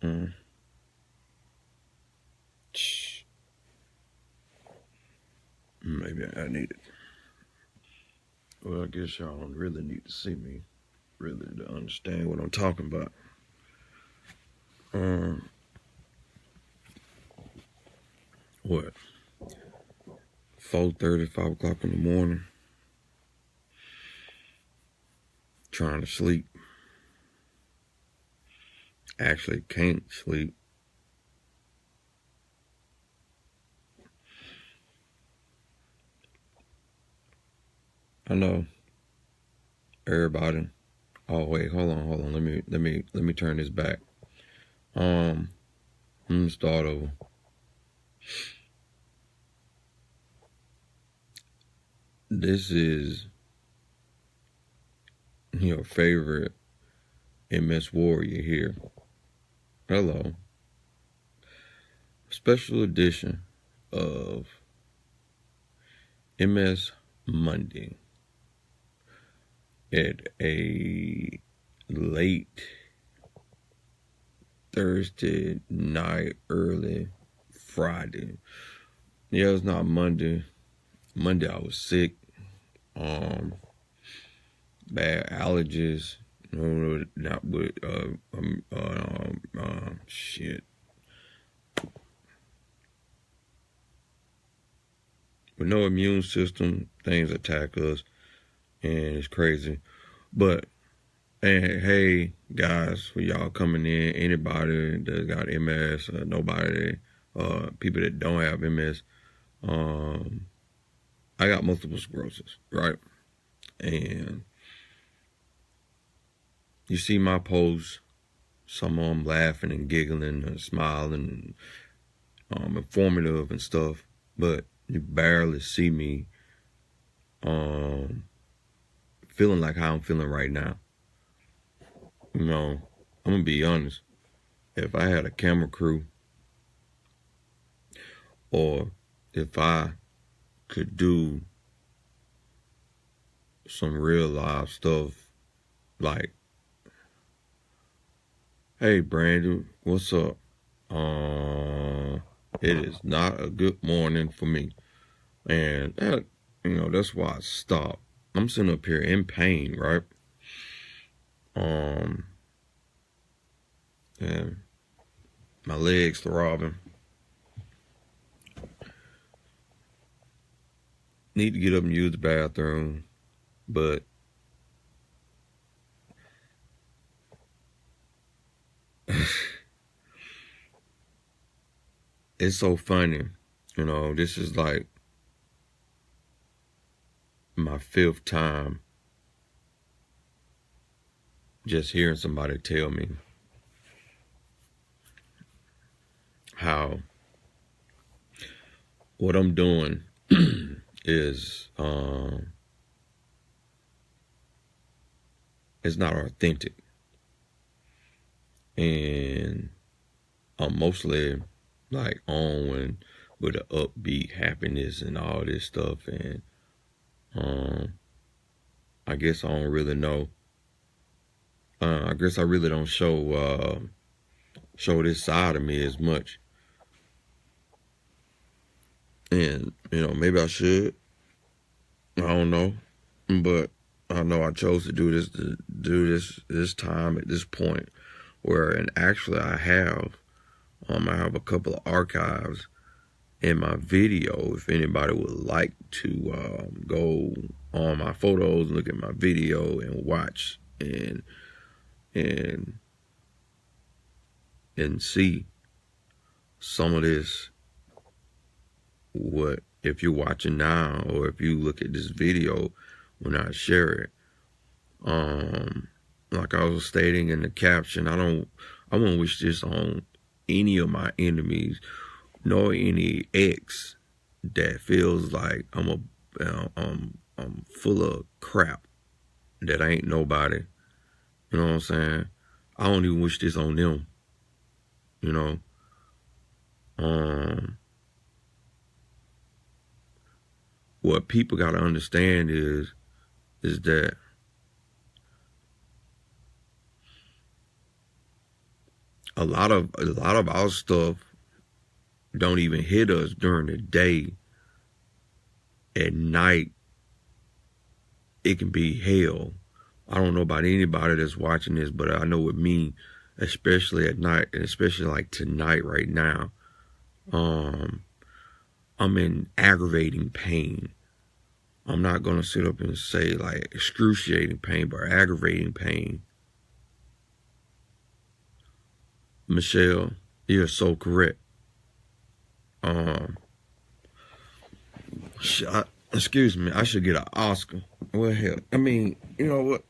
Mm. Maybe I need it. Well, I guess y'all don't really need to see me, really, to understand what I'm talking about. What? 4:30, 5 o'clock in the morning. Trying to sleep. Actually can't sleep. I know everybody. Oh wait, hold on. Let me turn this back. I'm gonna start over. This is your favorite MS warrior here. Hello. Special edition of MS Monday at a late Thursday night, early Friday. Yeah, it's not Monday. Monday I was sick. Bad allergies. Not with shit. With no immune system, things attack us, and it's crazy. But and hey, guys, for y'all coming in, anybody that got MS, nobody, people that don't have MS, I got multiple sclerosis, right? And you see my posts, some of them laughing and giggling and smiling, informative and stuff, but you barely see me feeling like how I'm feeling right now. You know, I'm gonna be honest. If I had a camera crew, or if I could do some real live stuff, like, hey Brandon, what's up? It is not a good morning for me, and that, that's why I stopped. I'm sitting up here in pain, right? And my legs throbbing. Need to get up and use the bathroom, but it's so funny. This is like my 5th time just hearing somebody tell me how what I'm doing is it's not authentic, and I'm mostly like on with the upbeat happiness and all this stuff, and I guess I don't really know. I guess I really don't show this side of me as much, and maybe I should. I don't know, but I know I chose to do this time at this point, where, and actually I have a couple of archives in my video. If anybody would like to go on my photos, look at my video, and watch and see some of this, what if you're watching now, or if you look at this video when I share it. Like I was stating in the caption, I won't wish this on any of my enemies, nor any ex that feels like I'm full of crap, that ain't nobody. You know what I'm saying? I don't even wish this on them. What people gotta understand is that a lot of our stuff don't even hit us during the day. At night, it can be hell. I don't know about anybody that's watching this, but I know with me, especially at night, and especially like tonight right now, I'm in aggravating pain. I'm not going to sit up and say like excruciating pain, but aggravating pain. Michelle, you're so correct. Excuse me, I should get an Oscar. Well, hell, I mean, you know what?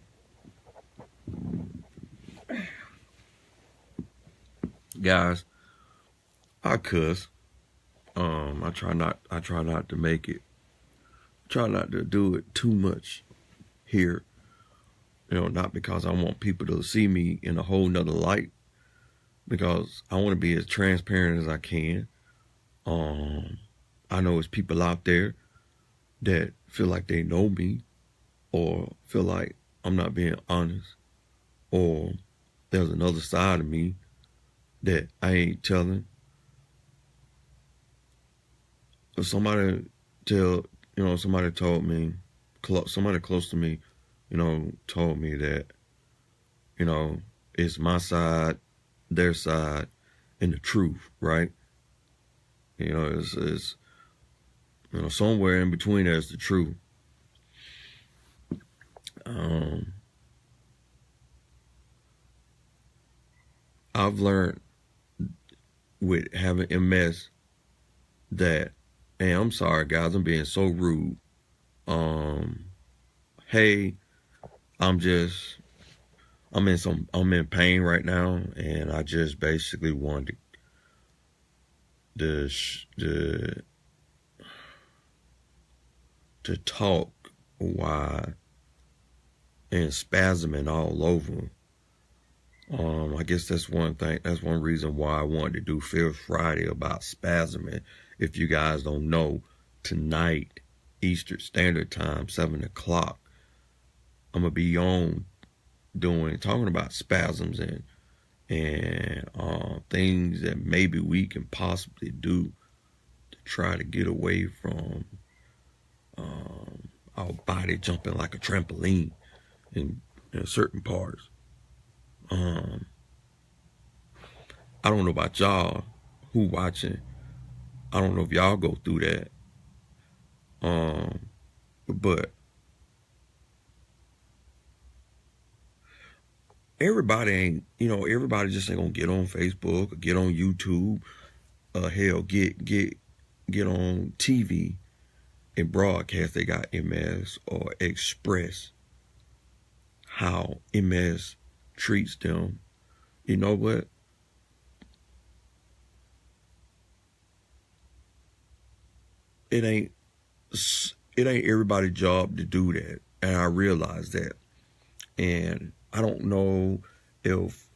Guys, I cuss. I try not to make it. Try not to do it too much here. You know, not because I want people to see me in a whole nother light, because I want to be as transparent as I can. I know there's people out there that feel like they know me, or feel like I'm not being honest, or there's another side of me that I ain't telling. If somebody told me, somebody close to me, told me that, it's my side, their side, and the truth, right? It's somewhere in between there's the truth. I've learned with having MS that, and I'm sorry guys, I'm being so rude. Hey, I'm in pain right now, and I just basically wanted to talk why and spasming all over. I guess that's one thing. That's one reason why I wanted to do Fifth Friday about spasming. If you guys don't know, tonight, Eastern Standard Time, 7 o'clock, I'm gonna be on talking about spasms and things that maybe we can possibly do to try to get away from our body jumping like a trampoline in certain parts. I don't know about y'all who watching. I don't know if y'all go through that. But everybody just ain't gonna get on Facebook or get on YouTube. Hell, get on TV and broadcast they got MS or express how MS treats them. You know what? It ain't everybody's job to do that, and I realize that. And I don't know if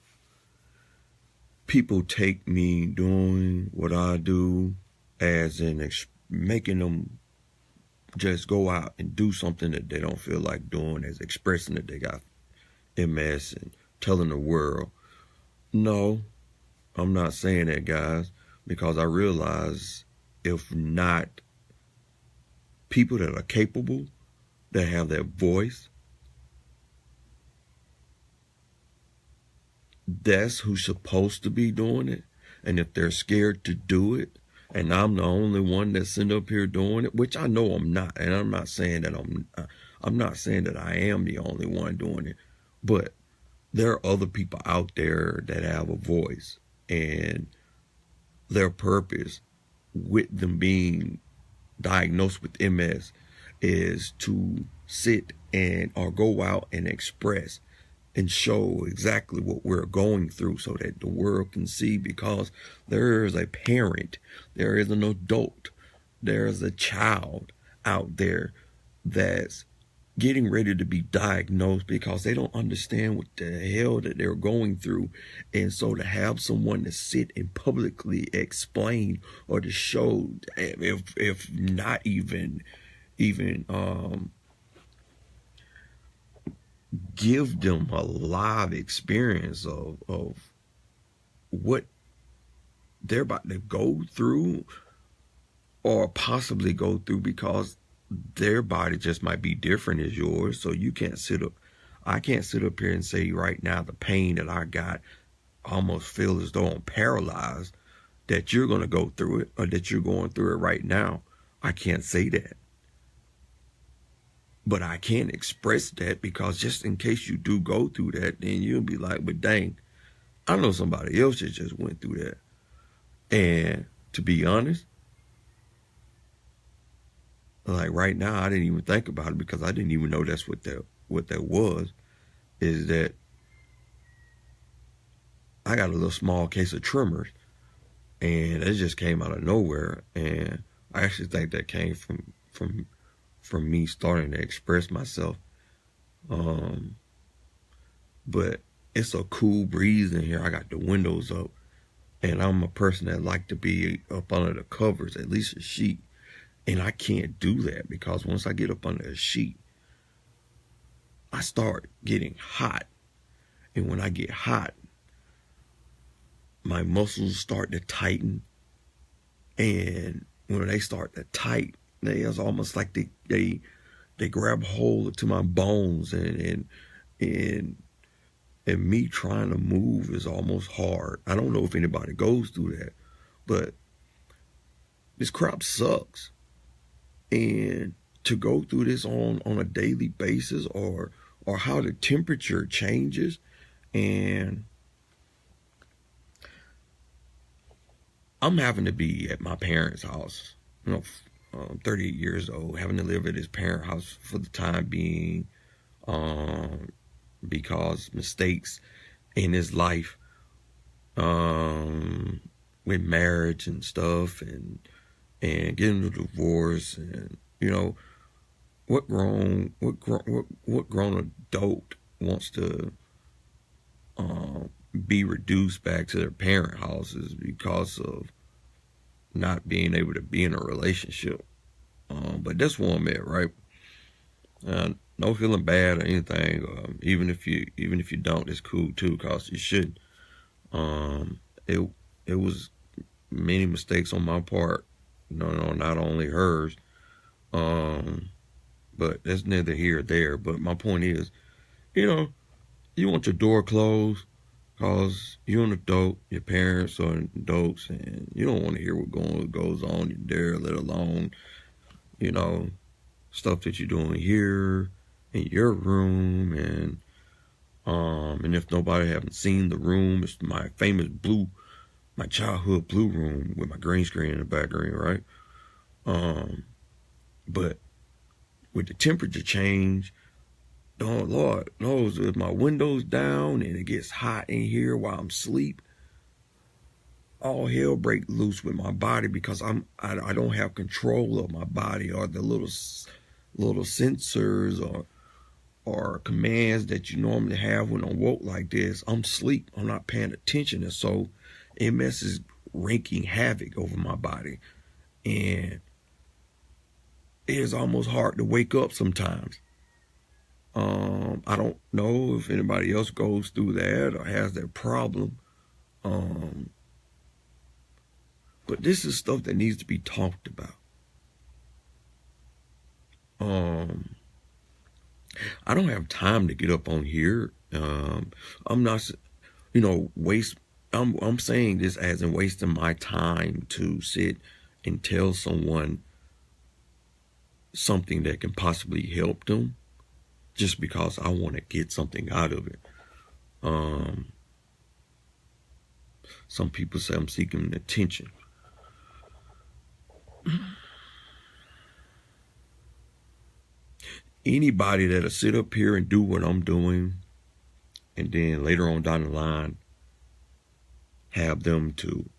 people take me doing what I do as in making them just go out and do something that they don't feel like doing, as expressing that they got MS and telling the world. No, I'm not saying that, guys, because I realize if not people that are capable, that have their voice, that's who's supposed to be doing it. And if they're scared to do it, and I'm the only one that's sitting up here doing it, which I know I'm not, and I'm not saying that I am the only one doing it, but there are other people out there that have a voice, and their purpose with them being diagnosed with MS is to sit or go out and express and show exactly what we're going through so that the world can see, because there is a parent, there is an adult, there is a child out there that's getting ready to be diagnosed because they don't understand what the hell that they're going through. And so to have someone to sit and publicly explain or to show, if not even give them a live experience of what they're about to go through or possibly go through, because their body just might be different as yours. So I can't sit up here and say right now the pain that I got, I almost feel as though I'm paralyzed, that you're going to go through it, or that you're going through it right now. I can't say that. But I can express that, because just in case you do go through that, then you'll be like, but dang, I know somebody else that just went through that. And to be honest, like right now, I didn't even think about it, because I didn't even know that's what that was, is that I got a little small case of tremors, and it just came out of nowhere. And I actually think that came from me starting to express myself. But it's a cool breeze in here. I got the windows up, and I'm a person that like to be up under the covers, at least a sheet. And I can't do that, because once I get up under a sheet, I start getting hot. And when I get hot, my muscles start to tighten. And when they start to tighten, it's almost like they grab hold to my bones, and me trying to move is almost hard. I don't know if anybody goes through that, but this crap sucks. And to go through this on a daily basis, or how the temperature changes. And I'm having to be at my parents' house, 38 years old, having to live at his parents' house for the time being, because mistakes in his life, with marriage and stuff, and getting a divorce, and what grown adult wants to be reduced back to their parent houses because of not being able to be in a relationship. But that's where I'm at, right? No feeling bad or anything. Even if you don't, it's cool too, cause you shouldn't. It was many mistakes on my part. No, not only hers. But that's neither here or there. But my point is, you want your door closed, cause you're an adult, your parents are adults, and you don't want to hear what goes on there, let alone, stuff that you're doing here in your room. And if nobody haven't seen the room, it's my famous my childhood blue room with my green screen in the background, right? But with the temperature change, oh Lord knows, if my window's down and it gets hot in here while I'm asleep, all hell break loose with my body, because I don't have control of my body, or the little sensors or commands that you normally have when I'm woke like this. I'm asleep. I'm not paying attention, and so MS is wreaking havoc over my body, and it is almost hard to wake up sometimes. I don't know if anybody else goes through that or has that problem. But this is stuff that needs to be talked about. I don't have time to get up on here. I'm not, I'm saying this as in wasting my time to sit and tell someone something that can possibly help them, just because I want to get something out of it. Some people say I'm seeking attention. Anybody that'll sit up here and do what I'm doing, and then later on down the line have them to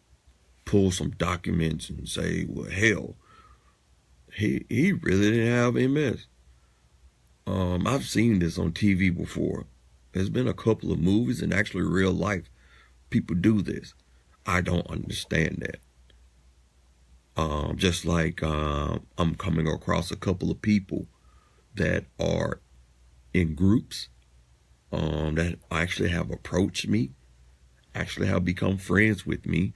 pull some documents and say, well, hell, he really didn't have MS. I've seen this on TV before. There's been a couple of movies, and actually real life people do this. I don't understand that. Just like I'm coming across a couple of people that are in groups that actually have approached me actually have become friends with me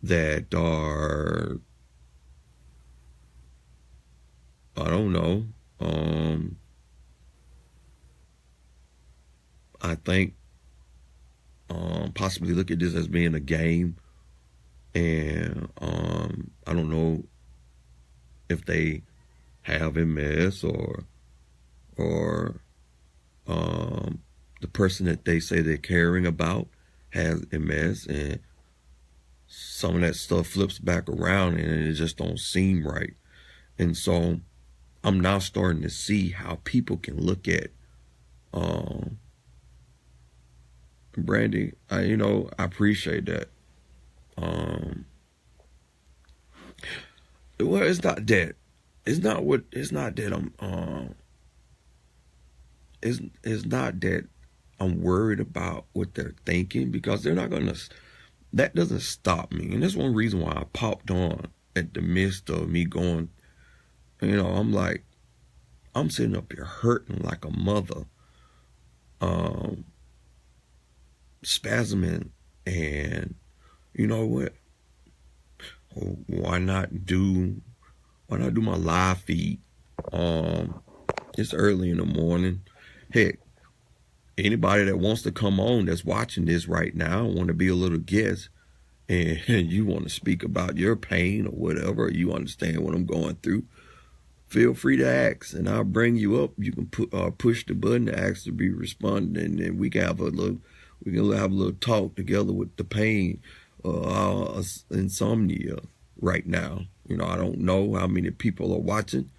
that are, I don't know, I think possibly look at this as being a game, and I don't know if they have MS or the person that they say they're caring about has MS, and some of that stuff flips back around and it just don't seem right. And so I'm now starting to see how people can look at Brandy. I appreciate that. Well, it's not that. It's not that it's not that I'm worried about what they're thinking, because they're not gonna. That doesn't stop me, and that's one reason why I popped on at the midst of me going. I'm like, I'm sitting up here hurting like a mother, spasming, and you know what? Why not do my live feed? It's early in the morning. Heck, anybody that wants to come on that's watching this right now, want to be a little guest, and you want to speak about your pain or whatever, you understand what I'm going through, feel free to ask, and I'll bring you up. You can push the button to ask to be responded, and then we can have a little talk together with the pain, insomnia right now. I don't know how many people are watching.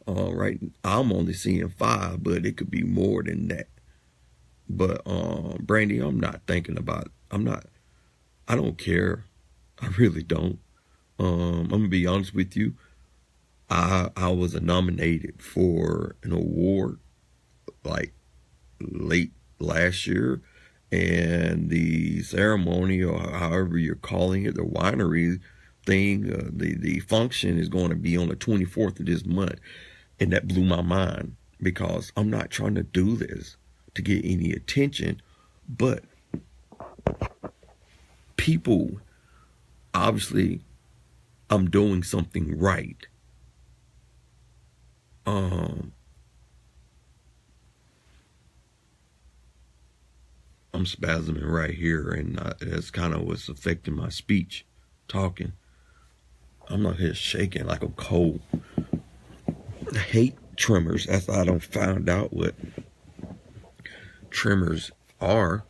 Right, I'm only seeing 5, but it could be more than that. But Brandy, I'm not thinking about. I don't care. I really don't. I'm gonna be honest with you. I was nominated for an award like late last year, and the ceremony, or however you're calling it, the winery thing, the function is going to be on the 24th of this month. And that blew my mind, because I'm not trying to do this to get any attention, but people, obviously, I'm doing something right. I'm spasming right here, and that's kind of what's affecting my speech, talking. I'm not here shaking like I'm cold. I hate tremors. That's why I don't find out what tremors are.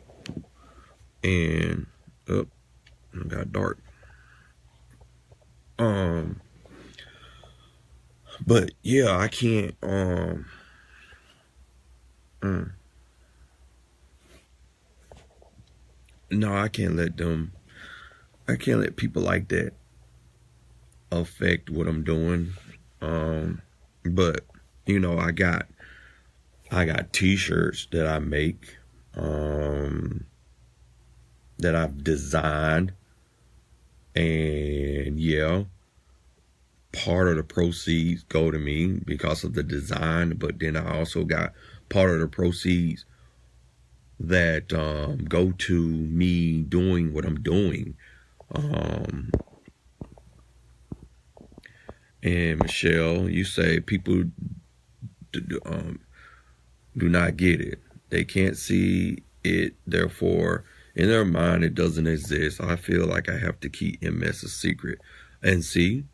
And it got dark. But yeah, I can't. No, I can't let them. I can't let people like that affect what I'm doing. But I got t-shirts that I make, that I've designed, and yeah, part of the proceeds go to me because of the design, but then I also got part of the proceeds that go to me doing what I'm doing. And Michelle, you say people do not get it. They can't see it, therefore, in their mind, it doesn't exist. I feel like I have to keep MS a secret. And see,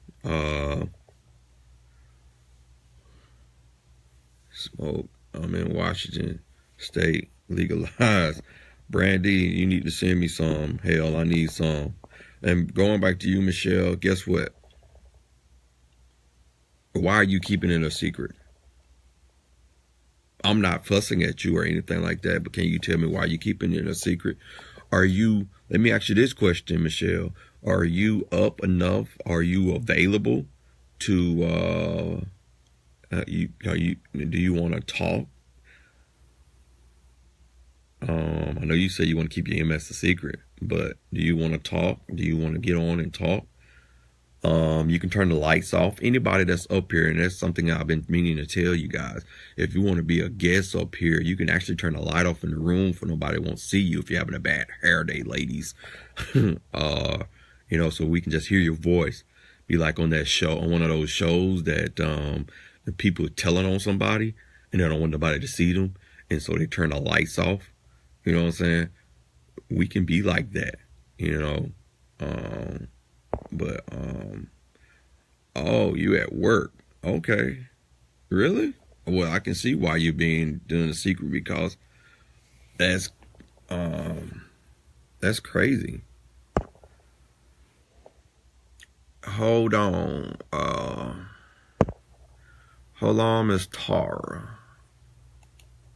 smoke. I'm in Washington State, legalized. Brandy, you need to send me some. Hell, I need some. And going back to you, Michelle, guess what? Why are you keeping it a secret? I'm not fussing at you or anything like that, but can you tell me why you're keeping it a secret? Let me ask you this question, Michelle. Are you up enough? Are you available to, do you want to talk? I know you say you want to keep your MS a secret, but do you want to talk? Do you want to get on and talk? You can turn the lights off. Anybody that's up here, and that's something I've been meaning to tell you guys. If you want to be a guest up here, you can actually turn the light off in the room for nobody won't see you if you're having a bad hair day, ladies. So we can just hear your voice. Be like on that show, on one of those shows that the people are telling on somebody and they don't want nobody to see them. And so they turn the lights off. You know what I'm saying? We can be like that, Oh, you at work. Okay. Really? Well, I can see why you're doing a secret, because that's crazy. Hold on. Hold on, Miss Tara.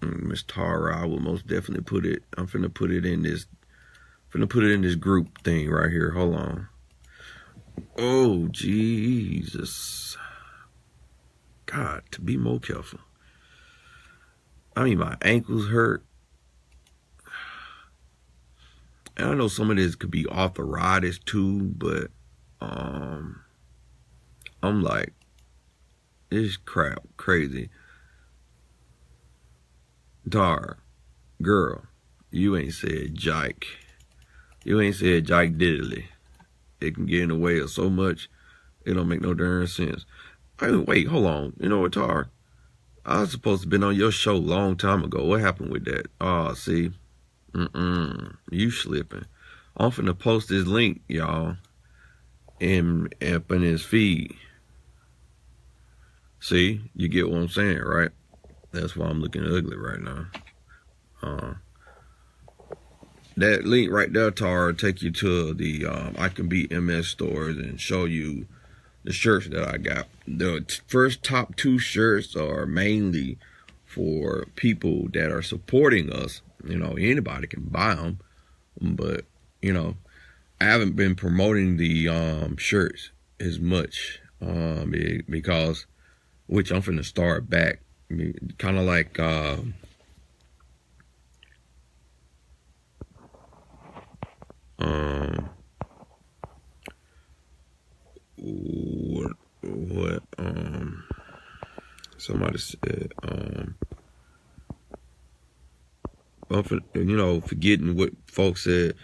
Miss Tara, I will most definitely put it. I'm finna put it in this group thing right here. Hold on. Oh, Jesus. God, to be more careful. I mean, my ankles hurt. And I know some of this could be arthritis too, but I'm like, this crap crazy. Tara, girl, you ain't said jike. You ain't said jike diddly. It can get in the way of so much, it don't make no darn sense. I mean, wait, hold on. You know what, Tar? I was supposed to been on your show a long time ago. What happened with that? Oh, see? You slipping. I'm finna post this link, y'all, in his feed. See? You get what I'm saying, right? That's why I'm looking ugly right now. That link right there, Tar, will take you to the I Can Beat MS stores and show you the shirts that I got. The first top 2 shirts are mainly for people that are supporting us. Anybody can buy them, but I haven't been promoting the shirts as much because, which I'm finna start back, kind of like what somebody said, forgetting what folks said,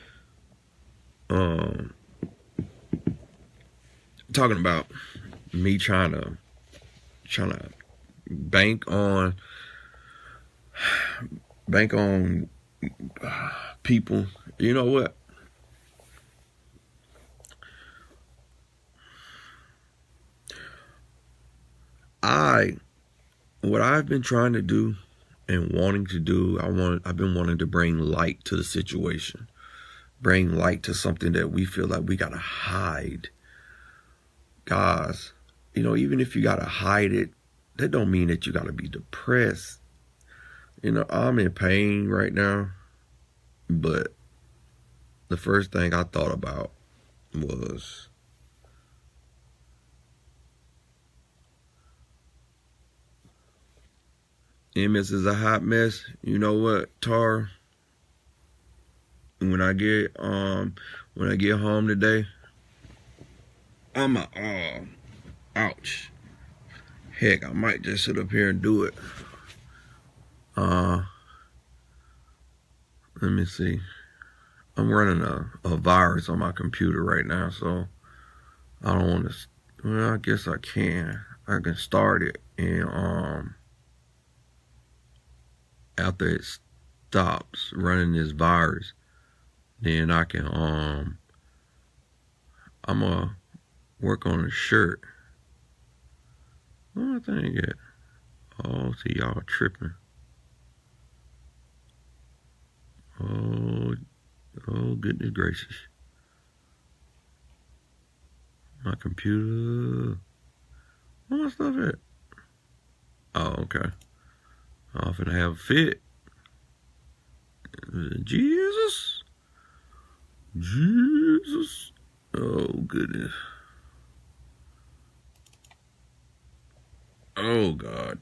talking about me trying to bank on people. You know what? What I've been trying to do and wanting to do, I've been wanting to bring light to the situation. Bring light to something that we feel like we gotta hide. Guys, even if you gotta hide it, that don't mean that you gotta be depressed. I'm in pain right now, but the first thing I thought about was, MS is a hot mess. You know what, Tar? When I get home today, ouch. Heck, I might just sit up here and do it. Let me see. I'm running a virus on my computer right now, so I don't want to. Well, I guess I can. I can start it, and after it stops running this virus, then I can I'm gonna work on a shirt. What thing at? Oh, see y'all tripping. Oh, goodness gracious. My computer. Where my stuff at? Oh, okay. I'm finna have a fit. Jesus. Oh, goodness. Oh, God.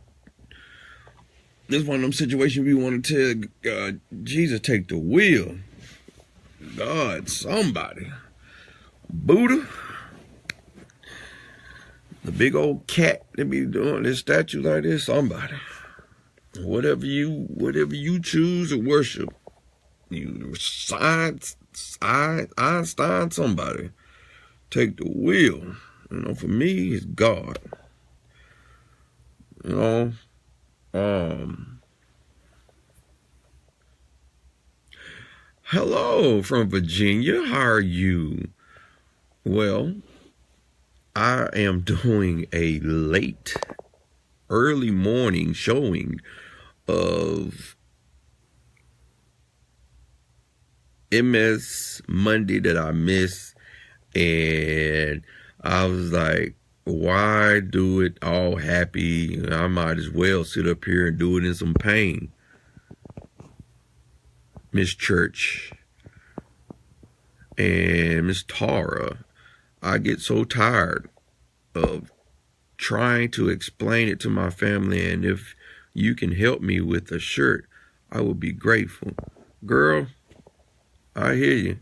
This is one of them situations we want to tell God, Jesus, take the wheel. God, somebody. Buddha. The big old cat that be doing this statue like this, somebody. Whatever you choose to worship. You Einstein, somebody. Take the wheel. For me, it's God. Hello from Virginia. How are you? Well, I am doing a early morning showing of MS Monday that I missed, and I was like, why do it all happy? I might as well sit up here and do it in some pain. Miss Church and Miss Tara, I get so tired of trying to explain it to my family, and if you can help me with a shirt, I would be grateful. Girl, I hear you.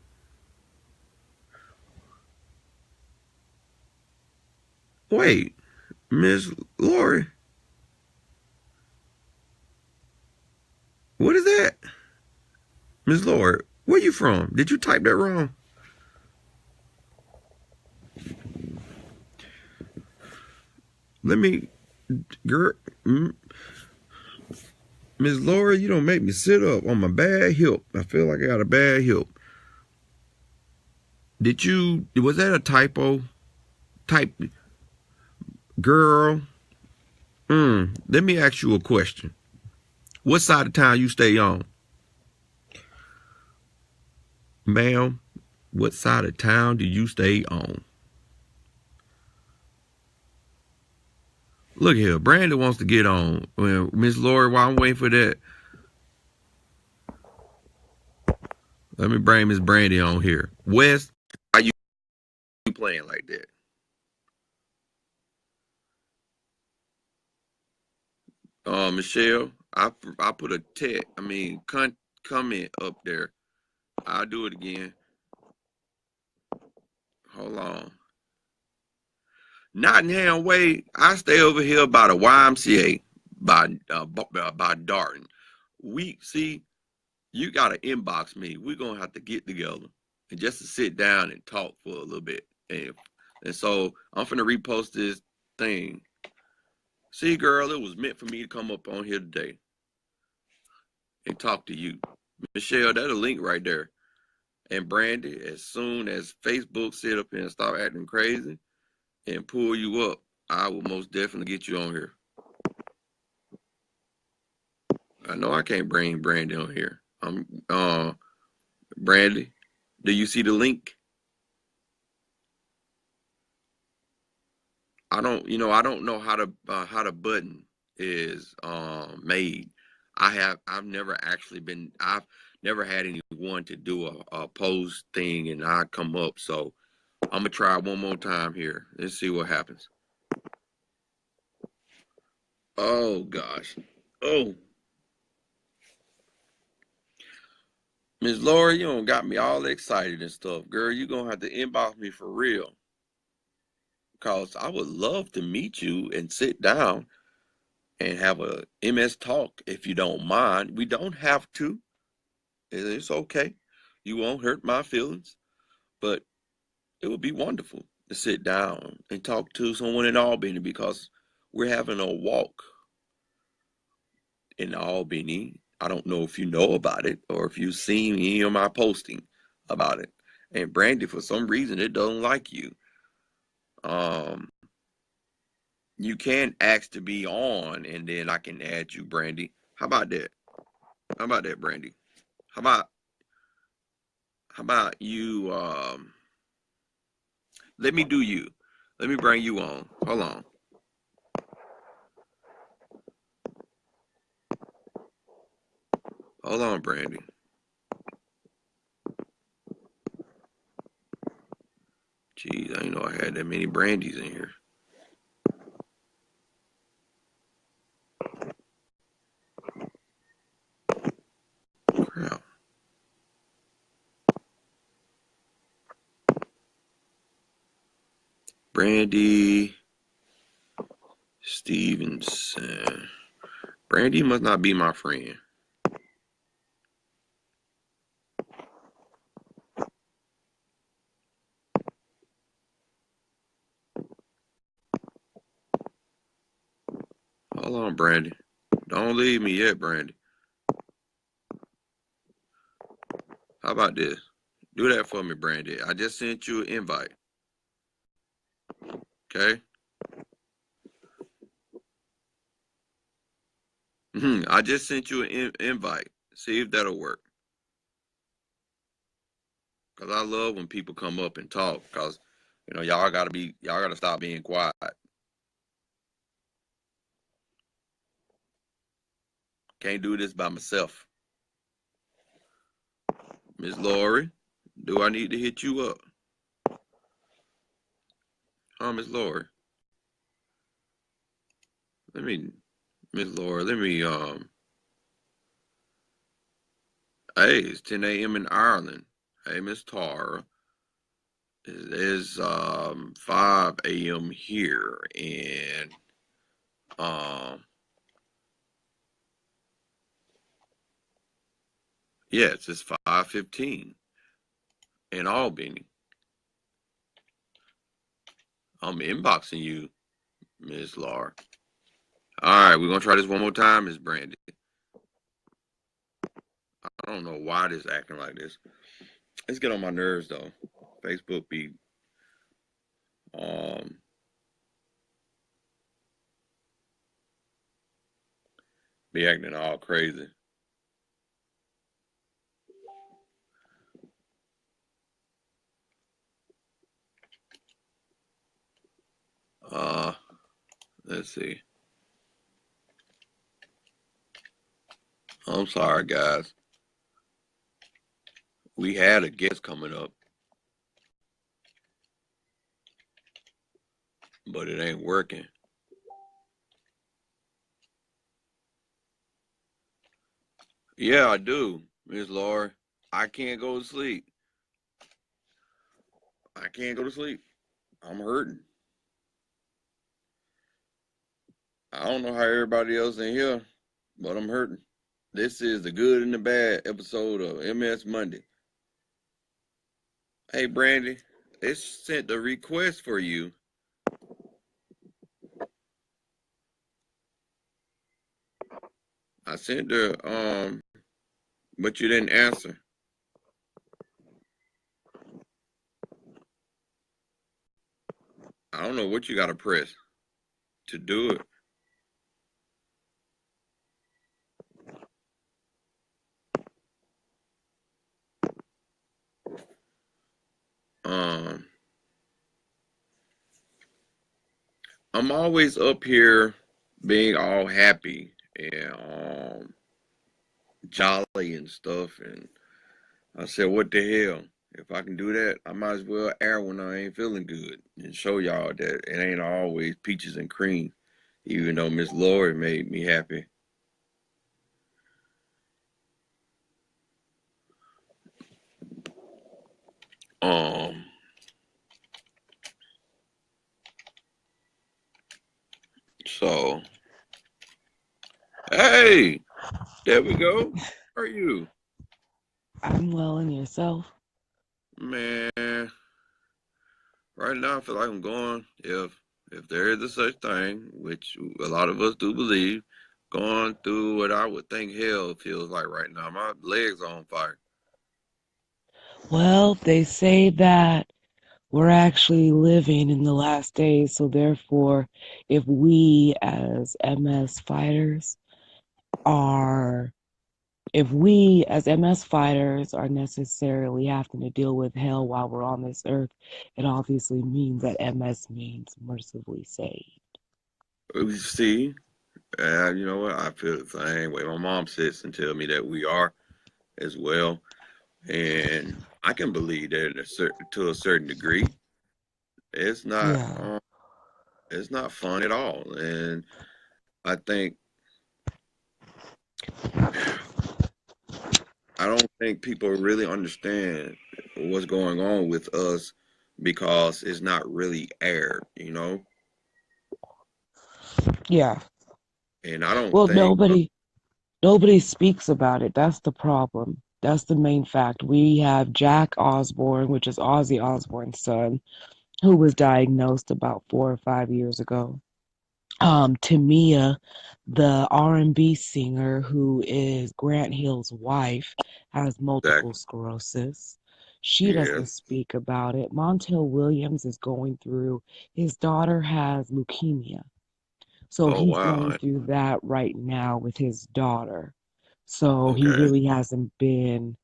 Wait, Miss Lori, what is that? Miss Lori, where you from? Did you type that wrong? Let me, girl, Miss Laura, you don't make me sit up on my bad hip. I feel like I got a bad hip. Was that a typo? Girl, let me ask you a question. What side of town you stay on? Ma'am, what side of town do you stay on? Look here, Brandon wants to get on. Well, Miss Lori, while I'm waiting for that, let me bring Miss Brandy on here. Wes, why you playing like that? Michelle, I put a comment up there. I'll do it again. Hold on. Nottingham Way, I stay over here by the YMCA, by Darton. You gotta inbox me. We're gonna have to get together and just to sit down and talk for a little bit. And so I'm finna repost this thing. See, girl, it was meant for me to come up on here today and talk to you. Michelle, that's a link right there. And Brandy, as soon as Facebook sit up and start acting crazy and pull you up, I will most definitely get you on here. I know I can't bring Brandy on here. Brandy, do you see the link? I don't know how the button is made. I've never had anyone to do a post thing and I come up. So I'm gonna try one more time here. Let's see what happens. Oh gosh. Oh, Miss Laura, you don't got me all excited and stuff. Girl, you gonna have to inbox me for real. Cause I would love to meet you and sit down and have a MS talk if you don't mind. We don't have to. It's okay. You won't hurt my feelings, but it would be wonderful to sit down and talk to someone in Albany because we're having a walk in Albany. I don't know if you know about it or if you've seen any of my posting about it. And Brandy, for some reason, it doesn't like you. Um, you can ask to be on, and then I can add you, Brandy. How about that? How about that, Brandy? How about you? Let me do you. Let me bring you on. Hold on. Hold on, Brandy. Jeez, I didn't know I had that many Brandies in here. Crap. Brandy. Stevenson. Brandy must not be my friend. Hold on, Brandy. Don't leave me yet, Brandy. How about this? Do that for me, Brandy. I just sent you an invite. Okay? I just sent you an invite. See if that'll work. Cause I love when people come up and talk. Cause y'all gotta stop being quiet. Can't do this by myself. Miss Lori, do I need to hit you up? Miss Lori. Miss Lori, hey, it's 10 a.m. in Ireland. Hey, Miss Tara. It is 5 a.m. here, and yes, it's 5:15 in Albany. I'm inboxing you, Miss Laura. All right, we're gonna try this one more time, Miss Brandy. I don't know why this acting like this. Let's get on my nerves though. Facebook um be acting all crazy. Let's see. I'm sorry, guys. We had a guest coming up, but it ain't working. Yeah, I do, Miss Laura. I can't go to sleep. I can't go to sleep. I'm hurting. I don't know how everybody else in here, but I'm hurting. This is the good and the bad episode of MS Monday. Hey, Brandy, they sent a request for you. I sent her, but you didn't answer. I don't know what you got to press to do it. Um, I'm always up here being all happy and jolly and stuff, and I said, what the hell? If I can do that, I might as well air when I ain't feeling good and show y'all that it ain't always peaches and cream, even though Miss Lori made me happy. Um, so, hey, there we go. How are you? I'm well, and yourself? Man, right now I feel like I'm going, if there is a such thing, which a lot of us do believe, going through what I would think hell feels like right now. My legs are on fire. Well, they say that we're actually living in the last days, so therefore, if we as MS fighters are if we as MS fighters are necessarily having to deal with hell while we're on this earth, it obviously means that MS means mercifully saved. You see, you know what? I feel the same way. My mom sits and tell me that we are as well, and I can believe that to a certain degree. It's not, Yeah. it's not fun at all, and I think I don't think people really understand what's going on with us because it's not really aired. Yeah. And I don't Well, think, nobody speaks about it. That's the problem. That's the main fact. We have Jack Osborne, which is Ozzy Osbourne's son, who was diagnosed about 4 or 5 years ago. Tamia, the R&B singer who is Grant Hill's wife, has multiple exactly. sclerosis. She doesn't Yes. speak about it. Montel Williams is going through, his daughter has leukemia. So Oh, he's going wow. through that right now with his daughter. So he Okay. really hasn't been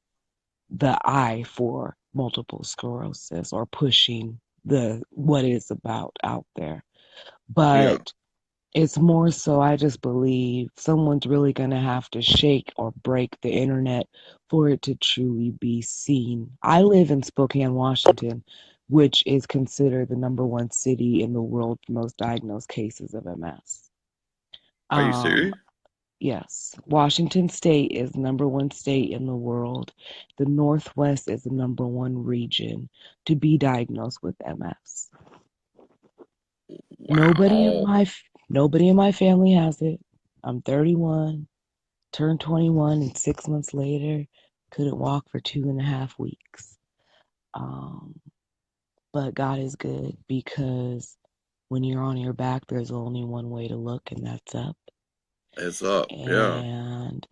the eye for multiple sclerosis or pushing the what it's about out there. Yeah. But it's more so I just believe someone's really going to have to shake or break the internet for it to truly be seen. I live in Spokane, Washington, which is considered the number one city in the world for most diagnosed cases of MS. Are you Um, serious? yes, Washington State is number one state in the world. The Northwest is the number one region to be diagnosed with MS. Nobody in Wow. my nobody in my family has it. I'm 31, turned 21, and 6 months later, couldn't walk for 2.5 weeks. Um, but God is good because when you're on your back, there's only one way to look, and that's up. It's up. Yeah. And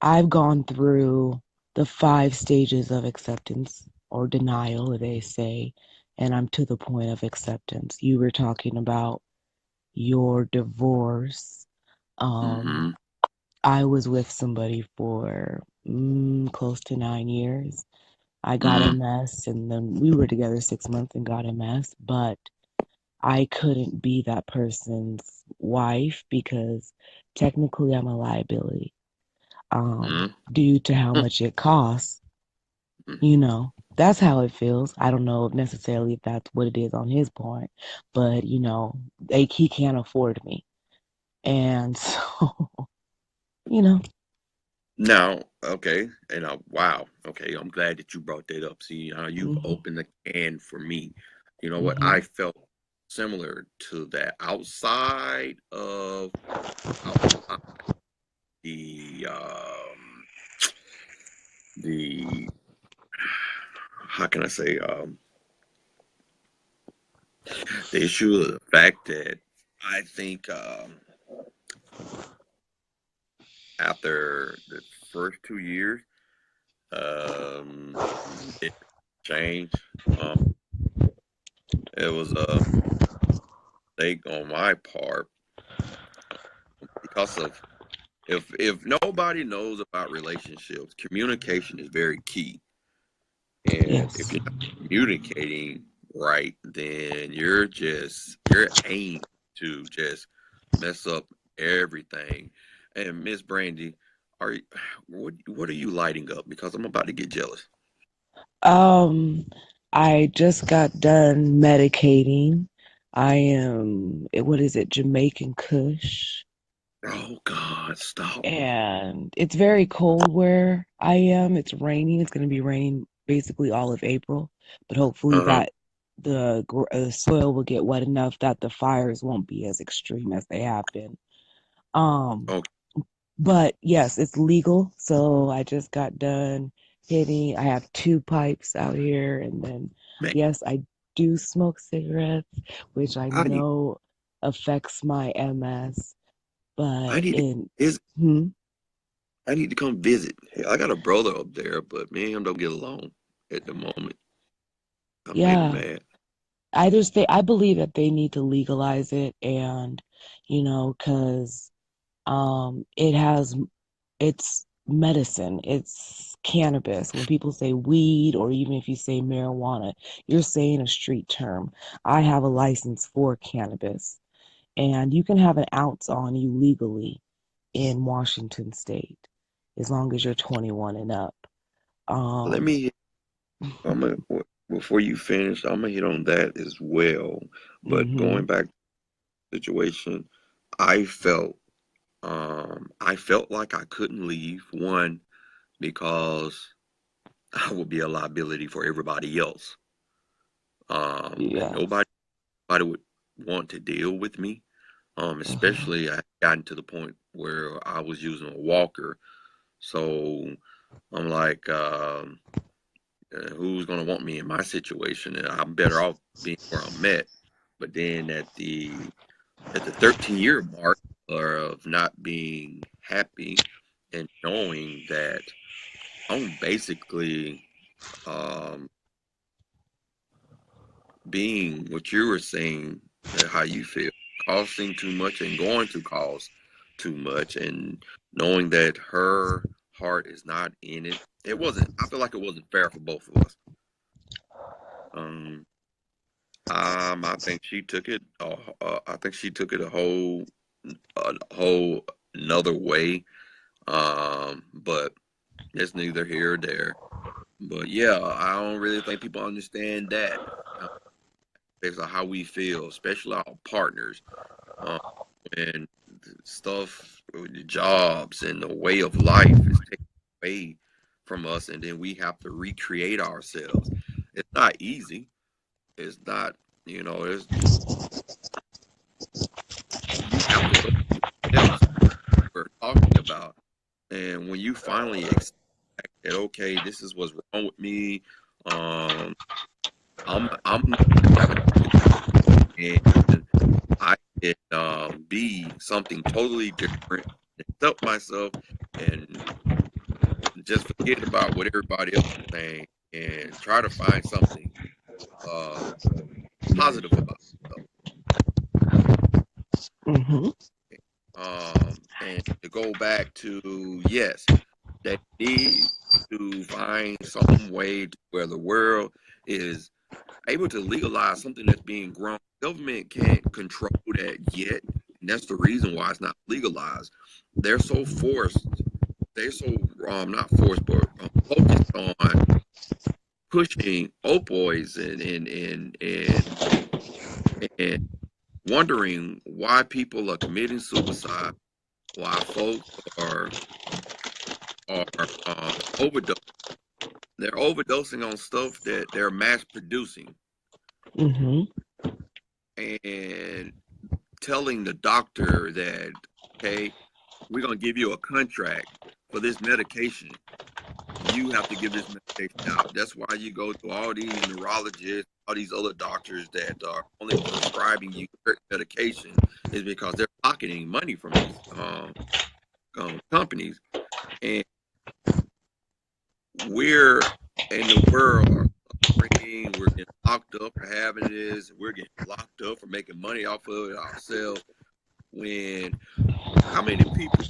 I've gone through the 5 stages of acceptance or denial, they say, and I'm to the point of acceptance. You were talking about your divorce. Um, Mm-hmm. I was with somebody for close to 9 years. I got Mm-hmm. MS, and then we were together 6 months and got MS, but I couldn't be that person's wife because technically I'm a liability. Due to how much it costs, that's how it feels. I don't know necessarily if that's what it is on his part, but he can't afford me. And so, you know, Now, okay, and wow, okay, I'm glad that you brought that up. See, you've hmm opened the can for me. You know what? hmm I felt similar to that outside the the how can I say the issue of the fact that I think after the first 2 years, um, it changed. Um, it was a mistake on my part because of if nobody knows about relationships, communication is very key. And if yes. you're not communicating right, then you're aimed to just mess up everything. And Miss Brandy, are you, what are you lighting up? Because I'm about to get jealous. Um, I just got done medicating. What is it, Jamaican Kush? Oh God, stop. And it's very cold where I am. It's raining. It's going to be raining basically all of April, but hopefully Uh-huh. that the soil will get wet enough that the fires won't be as extreme as they have been. Um, Okay, but yes, it's legal. So I just got done hitting. I have 2 pipes out here, and then man, yes, I do smoke cigarettes, which I I need know affects my MS. I But need to in visit. hmm, I need to come visit. Hey, I got a brother up there, but me and him don't get along at the moment. I made him yeah, mad. I believe that they need to legalize it, and because it's medicine, it's cannabis. When people say weed, or even if you say marijuana, you're saying a street term. I have a license for cannabis, and you can have an ounce on you legally in Washington State as long as you're 21 and up. Let Um, me I'm gonna before you finish, I'm gonna hit on that as well. But hmm going back to the situation, I felt I felt like I couldn't leave. One, because I would be a liability for everybody else. And yes. nobody would want to deal with me. Mm-hmm. Especially I had gotten to the point where I was using a walker. So I'm like, who's gonna want me in my situation? And I'm better off being where I'm at. But then at the 13-year mark of not being happy and knowing that I'm basically um, being what you were saying, how you feel, costing too much and going to cause too much, and knowing that her heart is not in it. It wasn't. I feel like it wasn't fair for both of us. Um, I think she took it. I think she took it a whole another way. But it's neither here or there. But yeah, I don't really think people understand that uh, based on how we feel, especially our partners, um, and stuff, the jobs and the way of life is taken away from us, and then we have to recreate ourselves. It's not easy. It's not, it's you have to go through the steps we're talking about, and when you finally accept that, okay, this is what's wrong with me. Um, I'm having and I can be something totally different, accept myself, and just forget about what everybody else is saying and try to find something uh, positive about Mm-hmm. and to go back to yes, they need to find some way to where the world is able to legalize something that's being grown. Government can't control that yet, and that's the reason why it's not legalized. They're so forced. They're so not forced, but focused on pushing opioids and wondering why people are committing suicide, why folks are overdosing. They're overdosing on stuff that they're mass producing Mm-hmm. and telling the doctor that, okay, we're going to give you a contract for this medication. You have to give this medication out. That's why you go to all these neurologists, all these other doctors that are only prescribing you certain medication is because they're pocketing money from these companies. And we're in the world are suffering. We're getting locked up for having this. We're getting locked up for making money off of it ourselves. When how many people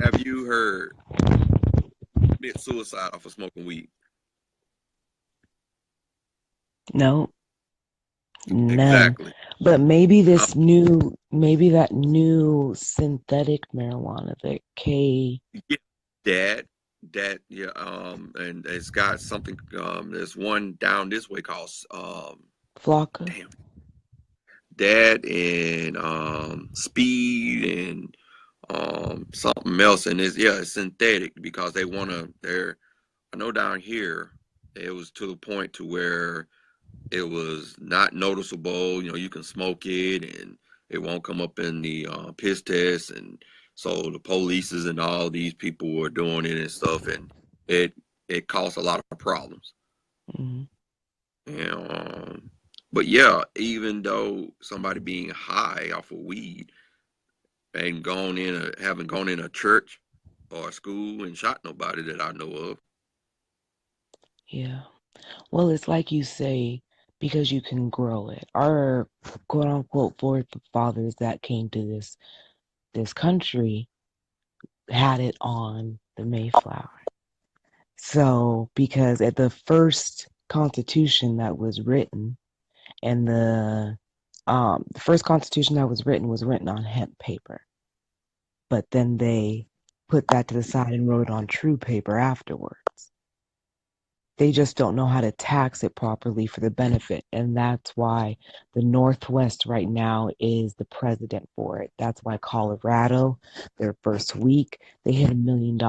have you heard commit suicide off of smoking weed? No, none. Exactly. But maybe How maybe that new synthetic marijuana, the K yeah, that yeah, and it's got something. There's one down this way called Flocka. damn that and speed and something else, and it's synthetic because they want to. They're I know down here it was to the point to where it was not noticeable. You can smoke it and it won't come up in the piss test. And so the polices and all these people were doing it and stuff, and it it caused a lot of problems. Mm-hmm. And but yeah, even though somebody being high off of weed and haven't gone in a church or a school and shot nobody that I know of. Yeah. Well, it's like you say, because you can grow it. Our quote unquote forefathers that came to this country had it on the Mayflower. So, because at the first constitution that was written, and the first constitution that was written on hemp paper, but then they put that to the side and wrote it on true paper afterwards. They just don't know how to tax it properly for the benefit. And that's why the Northwest right now is the president for it. That's why Colorado, their first week, they hit $1 million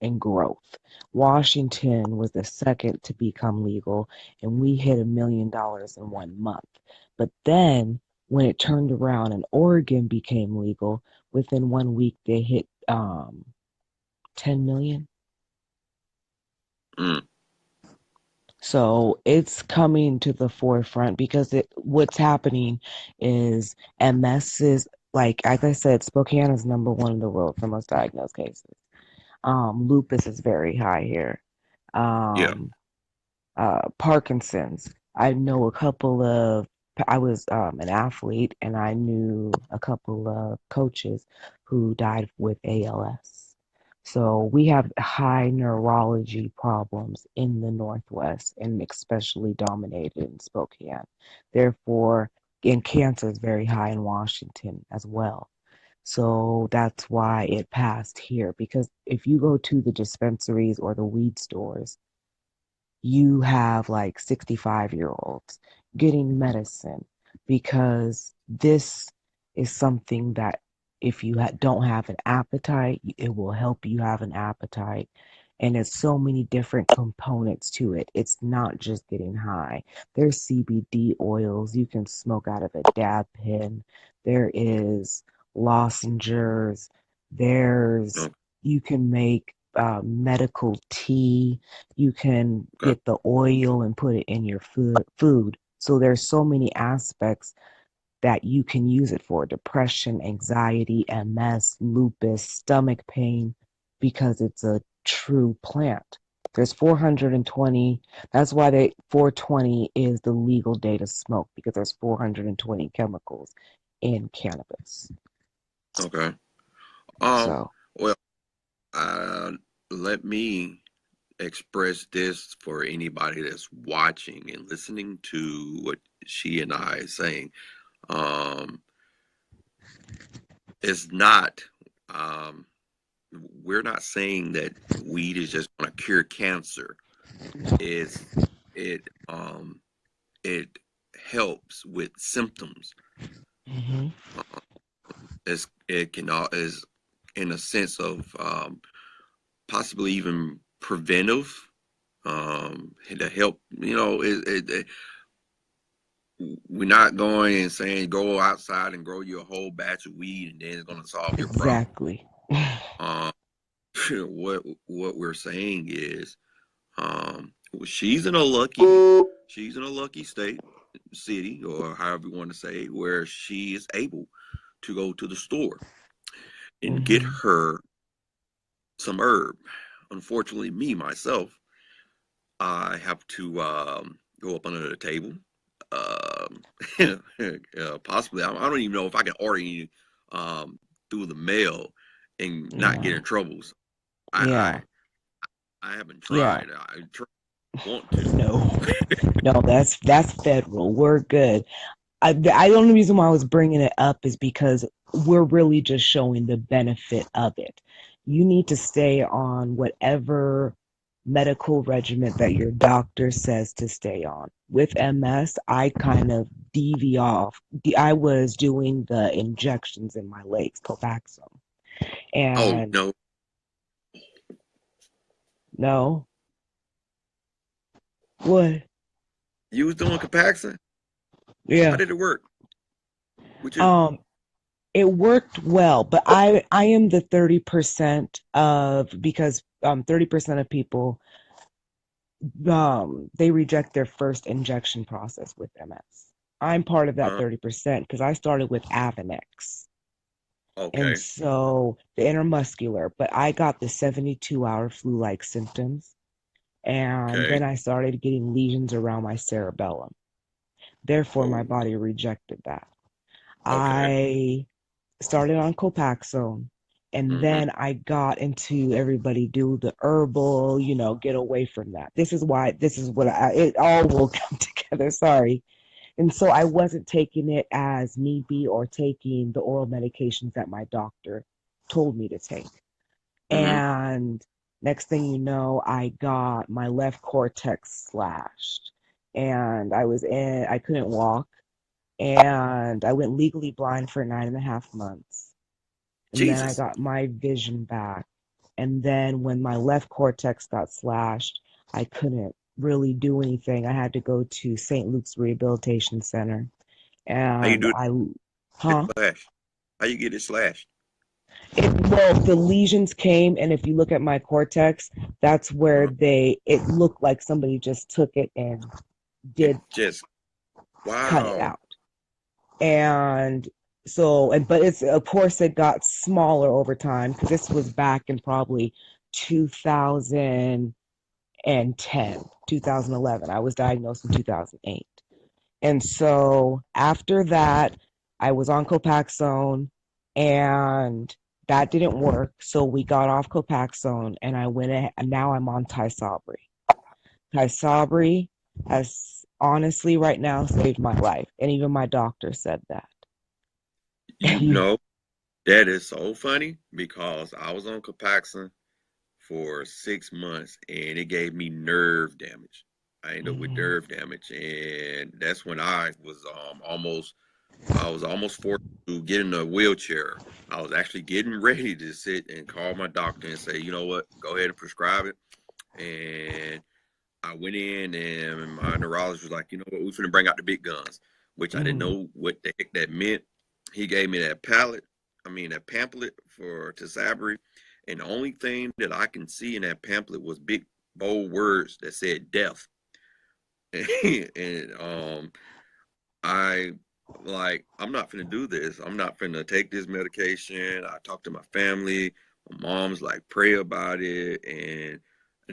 in growth. Washington was the second to become legal, and we hit $1 million in 1 month. But then When it turned around and Oregon became legal, within 1 week they hit 10 million. Mm, So it's coming to the forefront because what's happening is MS is like I said, Spokane is number one in the world for most diagnosed cases. Lupus is very high here. yeah. Um, Parkinson's. I know a couple of, I was an athlete and I knew a couple of coaches who died with ALS. So we have high neurology problems in the Northwest and especially dominated in Spokane. Therefore, and cancer is very high in Washington as well. So that's why it passed here. Because if you go to the dispensaries or the weed stores, you have like 65-year-olds getting medicine because this is something that if you don't have an appetite, it will help you have an appetite. And there's so many different components to it. It's not just getting high. There's CBD oils you can smoke out of a dab pen. There is lozenges. There's Okay. you can make medical tea. You can Okay. get the oil and put it in your food. So there's so many aspects that you can use it for: depression, anxiety, MS, lupus, stomach pain, because it's a true plant. There's 420. That's why 420 is the legal day to smoke, because there's 420 chemicals in cannabis. Okay. Um. So, Well, uh, let me express this for anybody that's watching and listening to what she and I is saying. Um, it's not. Um, we're not saying that weed is just going to cure cancer. It's it it helps with symptoms. mhm, Uh, it can is in a sense of possibly even preventive to help. We're not going and saying go outside and grow you a whole batch of weed and then it's going to solve your problem. exactly. Um, what we're saying is um, she's in a lucky state, city, or however you want to say, where she is able to go to the store and get Hmm. her some herb. Unfortunately, me myself, I have to go up under the table. Um, possibly, I don't even know if I can order any through the mail and not get Yeah, in troubles. yeah, I haven't yeah. tried. Want to. No, no, that's federal. We're good. The only reason why I was bringing it up is because we're really just showing the benefit of it. You need to stay on whatever medical regimen that your doctor says to stay on. With MS, I kind of deviate off. I was doing the injections in my legs, Copaxone, Oh and no, no, what? you was doing Capaxon. How Yeah. did it work with you? Um, it worked well, but I am the 30% of, because 30% of people they reject their first injection process with MS. I'm part of that Uh, 30% because I started with Avonex. And okay, so the intermuscular, but I got the 72-hour flu-like symptoms, and okay, then I started getting lesions around my cerebellum. Therefore, my oh, body rejected that. okay, I started on Copaxone, and mm-hmm, then I got into everybody do the herbal, get away from that. This is what it all will come together. Sorry. And so I wasn't taking it as need be or taking the oral medications that my doctor told me to take. mm-hmm, And next thing you know, I got my left cortex slashed, and I couldn't walk, and I went legally blind for 9.5 months, and then I Jesus, got my vision back. And then when my left cortex got slashed, I couldn't really do anything. I had to go to St. Luke's Rehabilitation Center, How you and do it huh? slash? How you get it slashed? Well, the lesions came, and if you look at my cortex, that's where Uh, it looked like somebody just took it and and did just cut it wow. out. And so, but it's, of course, it got smaller over time because this was back in probably 2010, 2011. I was diagnosed in 2008. And so after that, I was on Copaxone and that didn't work. So we got off Copaxone and I went ahead, and now I'm on Tysabri. Tysabri has honestly right now saved my life. And even my doctor said that. You know, that is so funny because I was on Copaxone for 6 months and it gave me nerve damage. I ended up with Mhm. nerve damage, and that's when I was almost forced to get in a wheelchair. I was actually getting ready to sit and call my doctor and say, you know what, go ahead and prescribe it. And I went in and my neurologist was like, you know what, we're finna bring out the big guns, which I didn't Mhm. know what the heck that meant. He gave me that pamphlet for Tisabri, and the only thing that I can see in that pamphlet was big bold words that said death. And I I'm not finna do this. I'm not finna take this medication. I talked to my family. My mom's like, pray about it, and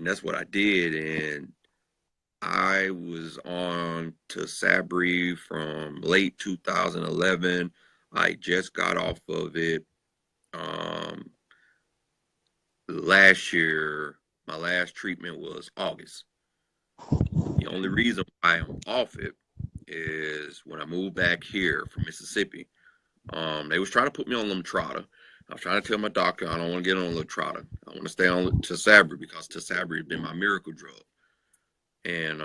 that's what I did. And I was on to Sabri from late 2011. I just got off of it um, last year. My last treatment was August. The only reason why I'm off it is when I moved back here from Mississippi. They was trying to put me on Lemtrada. I was trying to tell my doctor I don't want to get on Lemtrada. I want to stay on Tisabri because Tisabri has been my miracle drug. And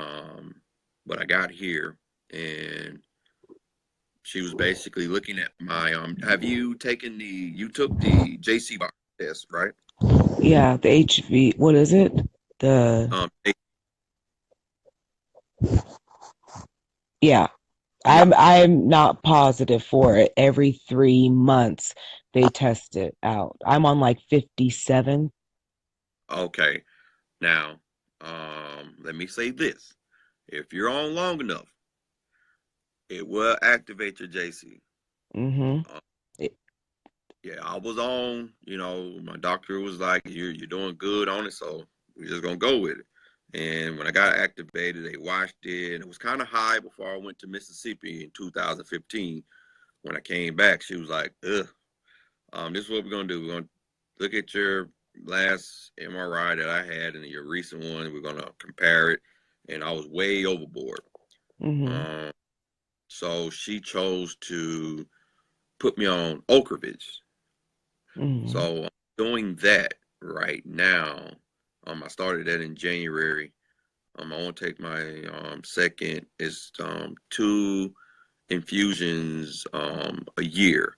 but I got here and she was basically looking at my have you taken the you took the JC test, right? Yeah, the HV, what is it? The, Um yeah, yeah, I'm not positive for it. Every 3 months they test it out. I'm on like 57. okay. Now, let me say this. If you're on long enough, it will activate your JC. Mm-hmm. Uh, yeah, I was on, my doctor was like, you're doing good on it, so we're just gonna go with it. And when I got activated, they watched it, and it was kind of high before I went to Mississippi in 2015. When I came back, she was like, ugh, this is what we're gonna do. We're gonna look at your last MRI that I had and your recent one. We're gonna compare it, and I was way overboard. Mm-hmm. Um, so she chose to put me on Ocrevus. Mm-hmm. So I'm doing that right now. I started that in January. I want to take my second. It's two infusions a year,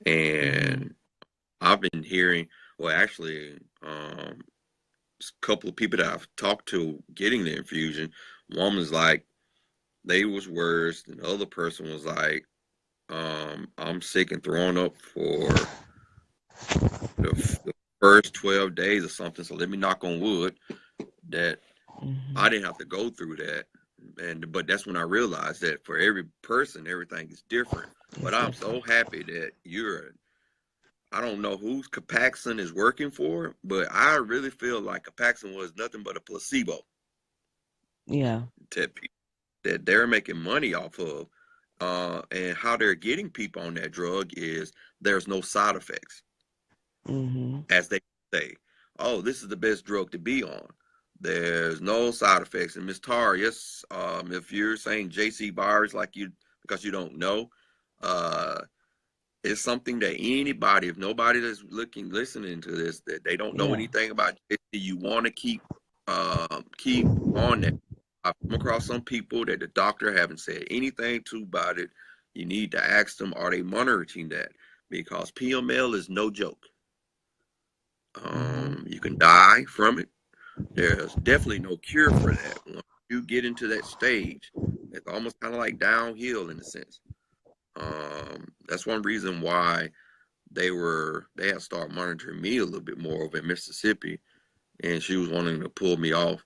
Mm-hmm. and I've been hearing. Well, actually, a couple of people that I've talked to getting the infusion. One was like they was worse, and the other person was like, I'm sick and throwing up for the first 12 days or something. So let me knock on wood that I Mm-hmm. didn't have to go through that. But that's when I realized that for every person, everything is different. But It's I'm so different. happy that I don't know who's Capaxon is working for, but I really feel like Capaxon was nothing but a placebo Yeah. that that they're making money off of. And how they're getting people on that drug is there's no side effects, Mm-hmm. as they say. Oh, this is the best drug to be on. There's no side effects. And Miss Tar, yes, if you're saying JC virus like you because you don't know, uh, it's something that anybody, if nobody that's listening to this, that they don't know Yeah. anything about JC, you want to keep on that. I've come across some people that the doctor haven't said anything to about it. You need to ask them, are they monitoring that? Because PML is no joke. Mm-hmm. You can die from it. There's definitely no cure for that. Once you get into that stage, it's almost kind of like downhill in a sense. That's one reason why they had started monitoring me a little bit more over in Mississippi, and she was wanting to pull me off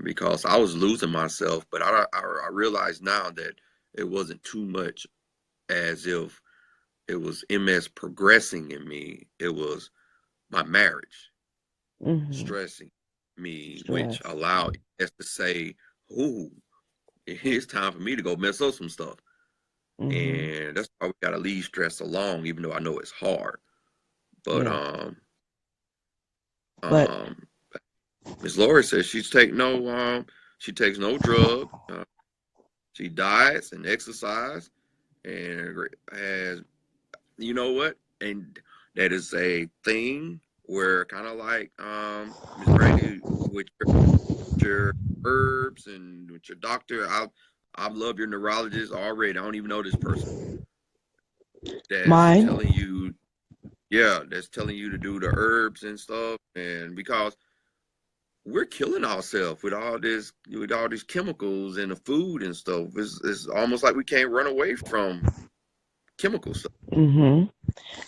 because I was losing myself. But I realized now that it wasn't too much as if it was MS progressing in me. It was my marriage Mm-hmm. stressing me, which Stress. allowed us to say, "Ooh, it's time for me to go mess up some stuff." Mm-hmm. And that's why we gotta leave stress alone, even though I know it's hard. But Yeah. But um, Miss Lori says she takes no drug. She diets and exercise, and has you know what? And that is a thing where kind of like Miss Brandy with your herbs and with your doctor. I love your neurologist already. I don't even know this person that's mine, telling you, yeah, that's telling you to do the herbs and stuff. And because we're killing ourselves with all these chemicals and the food and stuff. It's almost like we can't run away from chemical stuff. mm-hmm.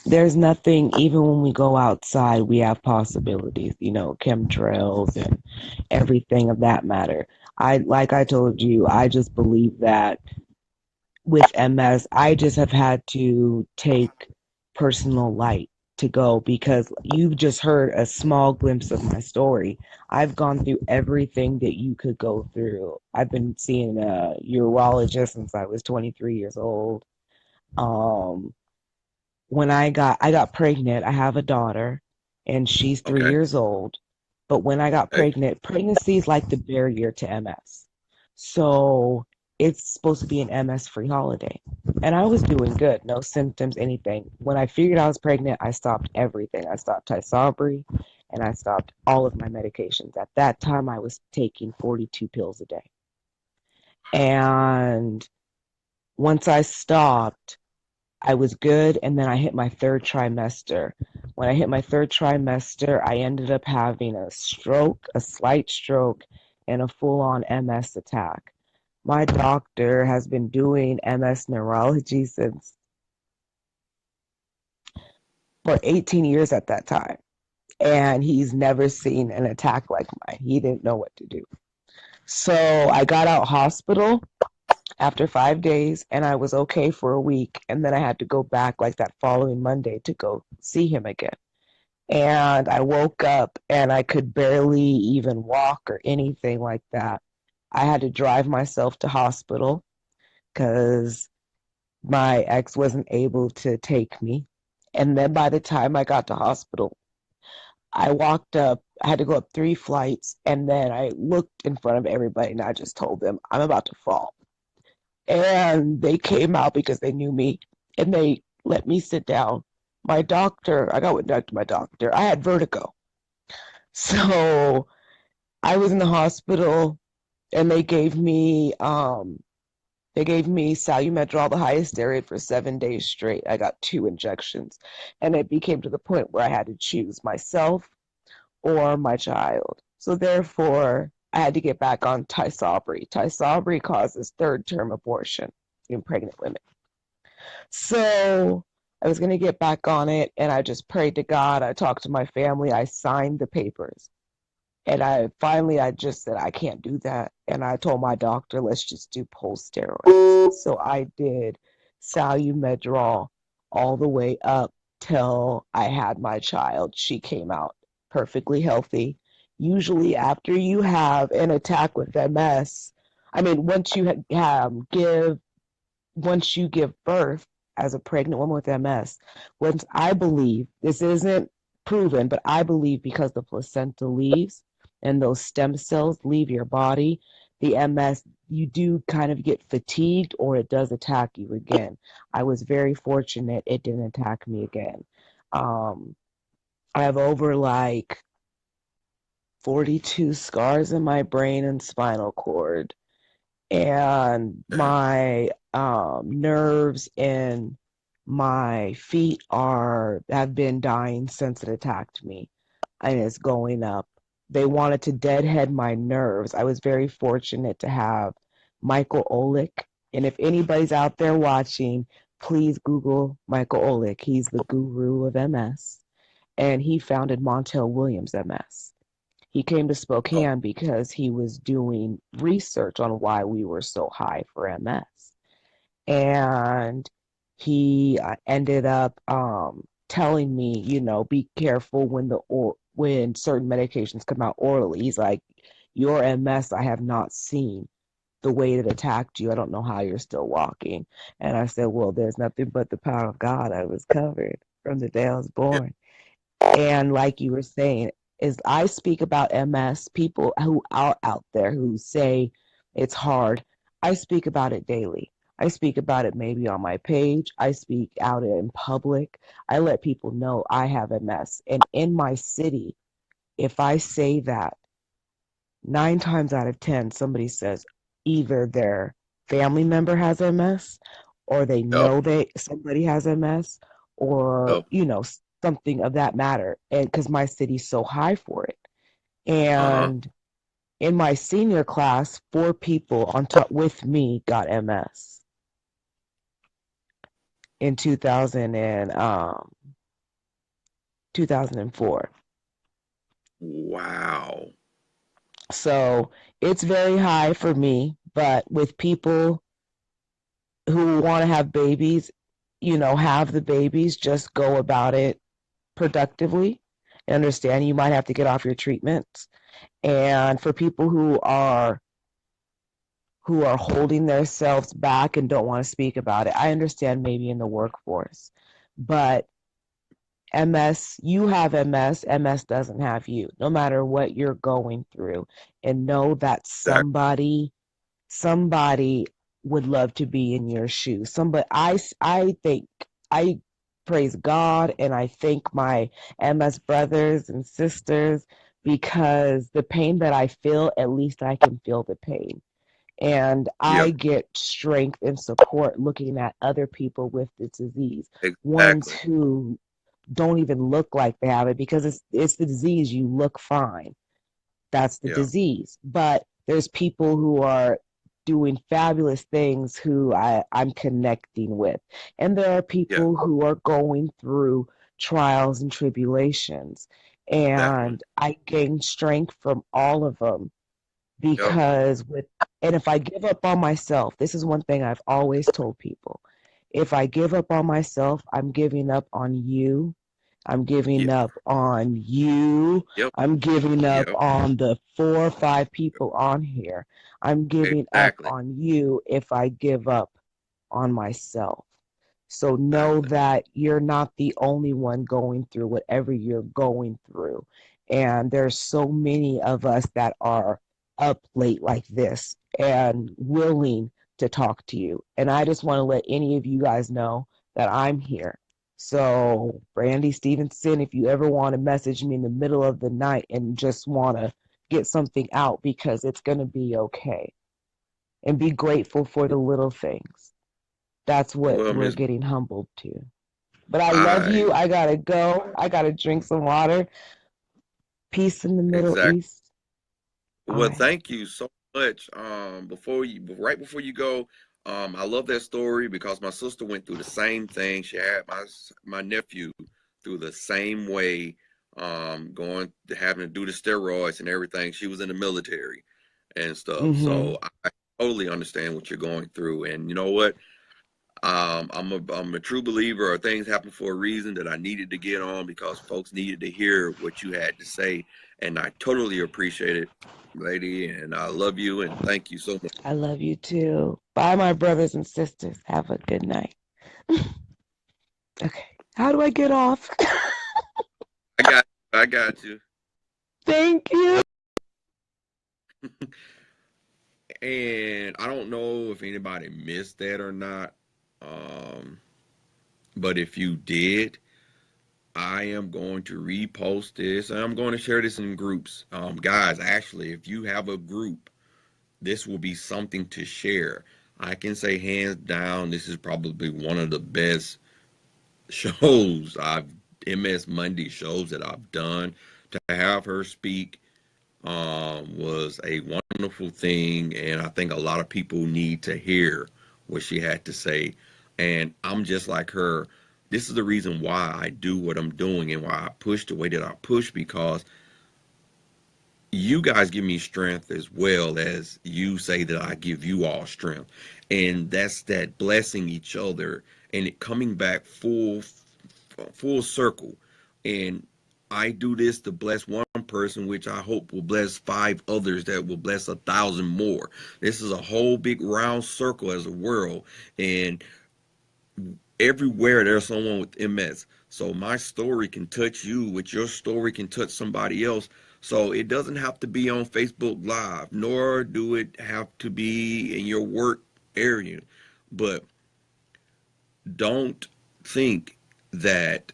There's nothing, even when we go outside, we have possibilities, chemtrails and everything of that matter. Like I told you, I just believe that with MS, I just have had to take personal light to go because you've just heard a small glimpse of my story. I've gone through everything that you could go through. I've been seeing a urologist since I was 23 years old. Um, when I got pregnant, I have a daughter and she's three Okay. years old. But when I got Hey. pregnant, pregnancy is like the barrier to MS. So it's supposed to be an MS free holiday. And I was doing good, no symptoms, anything. When I figured I was pregnant, I stopped everything. I stopped Tysabri and I stopped all of my medications. At that time, I was taking 42 pills a day. And once I stopped, I was good, and then I hit my third trimester. When I hit my third trimester, I ended up having a stroke, a slight stroke, and a full on MS attack. My doctor has been doing MS neurology since for 18 years at that time, and he's never seen an attack like mine. He didn't know what to do. So I got out hospital after 5 days, and I was okay for a week, and then I had to go back like that following Monday to go see him again. And I woke up and I could barely even walk or anything like that. I had to drive myself to hospital because my ex wasn't able to take me. And then by the time I got to hospital, I walked up, I had to go up 3 flights, and then I looked in front of everybody and I just told them, I'm about to fall. And they came out because they knew me and they let me sit down. I got went back to my doctor. I had vertigo. So I was in the hospital and they gave me Salumedrol, the highest steroid, for 7 days straight. I got 2 injections. And it became to the point where I had to choose myself or my child. So therefore I had to get back on Tysabri. Tysabri causes third term abortion in pregnant women. So I was going to get back on it and I just prayed to God. I talked to my family. I signed the papers. And I just said, I can't do that. And I told my doctor, let's just do pulse steroids. So I did Salumedrol all the way up till I had my child. She came out perfectly healthy. Usually, after you have an attack with MS, I mean, once you give birth as a pregnant woman with MS, once I believe this isn't proven, but I believe because the placenta leaves and those stem cells leave your body, the MS, you do kind of get fatigued or it does attack you again. I was very fortunate it didn't attack me again. Um, I have over like 42 scars in my brain and spinal cord, and Damn. my nerves in my feet are have been dying since it attacked me, and it's going up. They wanted to deadhead my nerves. I was very fortunate to have Michael Olick. And if anybody's out there watching, please Google Michael Olick. He's the guru of MS, and he founded Montel Williams MS. He came to Oh, Spokane because he was doing research on why we were so high for MS. And he ended up telling me, be careful when when certain medications come out orally. He's like, your MS I have not seen the way it attacked you. I don't know how you're still walking. And I said, well, there's nothing but the power of God. I was covered from the day I was yeah, born. And like you were saying, is I speak about MS, people who are out there who say it's hard. I speak about it daily. I speak about it maybe on my page. I speak out in public. I let people know I have MS. And in my city, if I say that, 9 times out of 10, somebody says either their family member has MS or they yep, know somebody has MS or, yep, something of that matter. And because my city's so high for it. uh-huh. And in my senior class, 4 people on top with me got MS in 2004. Wow. So it's very high for me, but with people who want to have babies, have the babies, just go about it productively. And understand you might have to get off your treatments. And for people who are holding themselves back and don't want to speak about it, I understand maybe in the workforce. But MS, you have MS, MS doesn't have you, no matter what you're going through. And know that Exactly. somebody would love to be in your shoes. Somebody, I think, I praise God and I thank my MS brothers and sisters because the pain that I feel, at least I can feel the pain. And Yeah, I get strength and support looking at other people with this disease, ones exactly. who don't even look like they have it because it's the disease. You look fine, that's the Yeah, disease. But there's people who are doing fabulous things who I'm connecting with. And there are yeah, people who are going through trials and tribulations. definitely. And I gain strength from all of them Yep, because and if I give up on myself, this is one thing I've always told people. If I give up on myself, I'm giving up on you. I'm yeah, giving up on you. yep, I'm giving up yep, on the 4 or 5 people on here. I'm giving up exactly, on you if I give up on myself. So know exactly. that you're not the only one going through whatever you're going through. And there's so many of us that are up late like this and willing to talk to you. And I just want to let any of you guys know that I'm here. So, Brandy Stevenson, if you ever want to message me in the middle of the night and just want to get something out because it's going to be okay. And be grateful for the little things. That's what Well, we're Miss, getting humbled to. But I love you. I I got to go. I got to drink some water. Peace in the Middle exactly. East. All Well, right. thank you so much. Right before you go, I love that story because my sister went through the same thing. She had my nephew through the same way, going to having to do the steroids and everything. She was in the military and stuff, Mm-hmm. so I totally understand what you're going through. And you know what? I'm a true believer, or things happen for a reason that I needed to get on because folks needed to hear what you had to say, and I totally appreciate it, lady. And I love you and thank you so much. I love you too. Bye, my brothers and sisters. Have a good night. Okay. How do I get off? I got you. Thank you. And I don't know if anybody missed that or not, um, but if you did, I am going to repost this and I'm going to share this in groups. Guys, actually, if you have a group, this will be something to share. I can say hands down, this is probably one of the best shows I've MS Monday shows that I've done. To have her speak was a wonderful thing, and I think a lot of people need to hear what she had to say. And I'm just like her. This is the reason why I do what I'm doing and why I push the way that I push, because you guys give me strength as well as you say that I give you all strength. And that's that blessing each other and it coming back full circle. And I do this to bless one person, which I hope will bless five others that will bless 1,000 more. This is a whole big round circle as a world. And everywhere there's someone with MS. So my story can touch you, which your story can touch somebody else. So it doesn't have to be on Facebook Live, nor do it have to be in your work area. But don't think that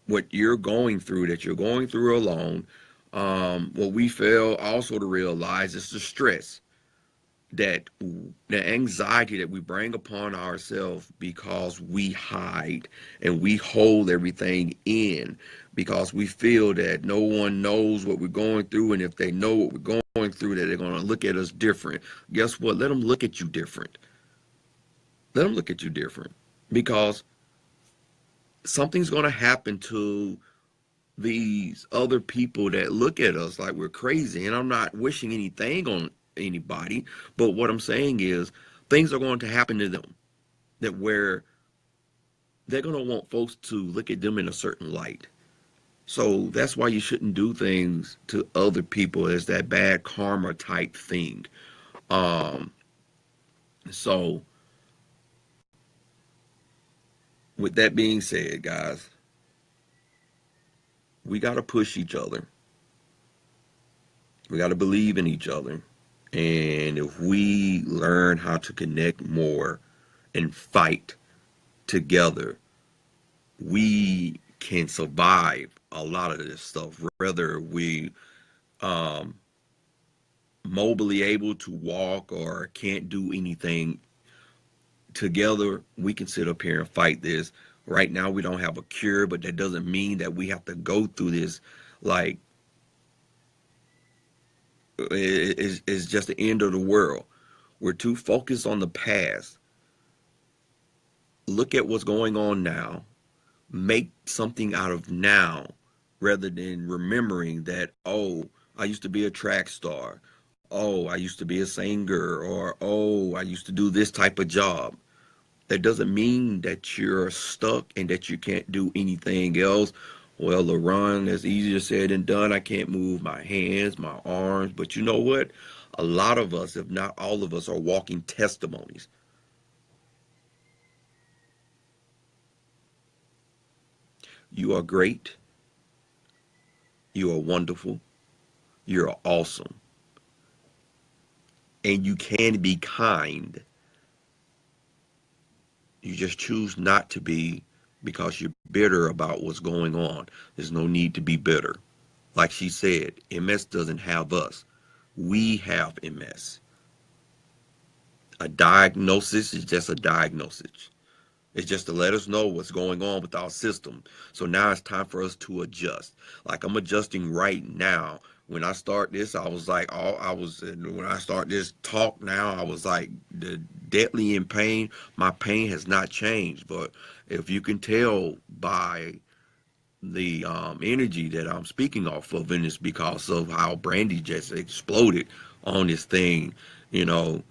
what you're going through, that you're going through alone. What we fail also to realize is the stress, that the anxiety that we bring upon ourselves because we hide and we hold everything in because we feel that no one knows what we're going through, and if they know what we're going through, that they're going to look at us different. Guess what? Let them look at you different. Let them look at you different, because something's going to happen to these other people that look at us like we're crazy. And I'm not wishing anything on anybody, but what I'm saying is things are going to happen to them that where they're going to want folks to look at them in a certain light. So that's why you shouldn't do things to other people as that bad karma type thing. Um, so with that being said, guys, we got to push each other. We got to believe in each other. And if we learn how to connect more and fight together, we can survive a lot of this stuff. Whether we um, mobily able to walk or can't do anything, together we can sit up here and fight this. Right now we don't have a cure, but that doesn't mean that we have to go through this like it's just the end of the world. We're too focused on the past. Look at what's going on now, make something out of now rather than remembering that, oh, I used to be a track star. Oh, I used to be a singer, or oh, I used to do this type of job. That doesn't mean that you're stuck and that you can't do anything else. Well, LaRon, that's easier said than done. I can't move my hands, my arms. But you know what? A lot of us, if not all of us, are walking testimonies. You are great. You are wonderful. You're awesome. And you can be kind. You just choose not to be because you're bitter about what's going on. There's no need to be bitter. Like she said, MS doesn't have us. We have MS. A diagnosis is just a diagnosis. It's just to let us know what's going on with our system. So now it's time for us to adjust. Like I'm adjusting right now. When I start this, I was like, when I start this talk now, I was like, deadly in pain. My pain has not changed. But if you can tell by the energy that I'm speaking off of, and it's because of how Brandy just exploded on this thing, you know,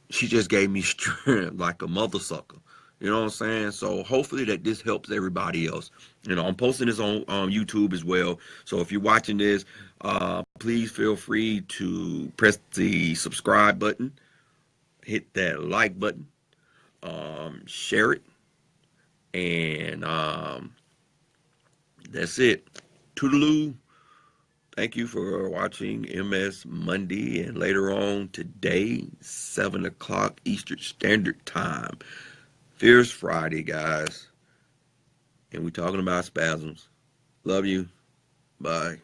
she just gave me strength like a mother sucker. You know what I'm saying? So hopefully that this helps everybody else. You know, I'm posting this on YouTube as well. So if you're watching this, please feel free to press the subscribe button, hit that like button, share it, and that's it. Toodaloo. Thank you for watching MS Monday, and later on today, 7 o'clock Eastern Standard Time. Fierce Friday, guys. And we're talking about spasms. Love you. Bye.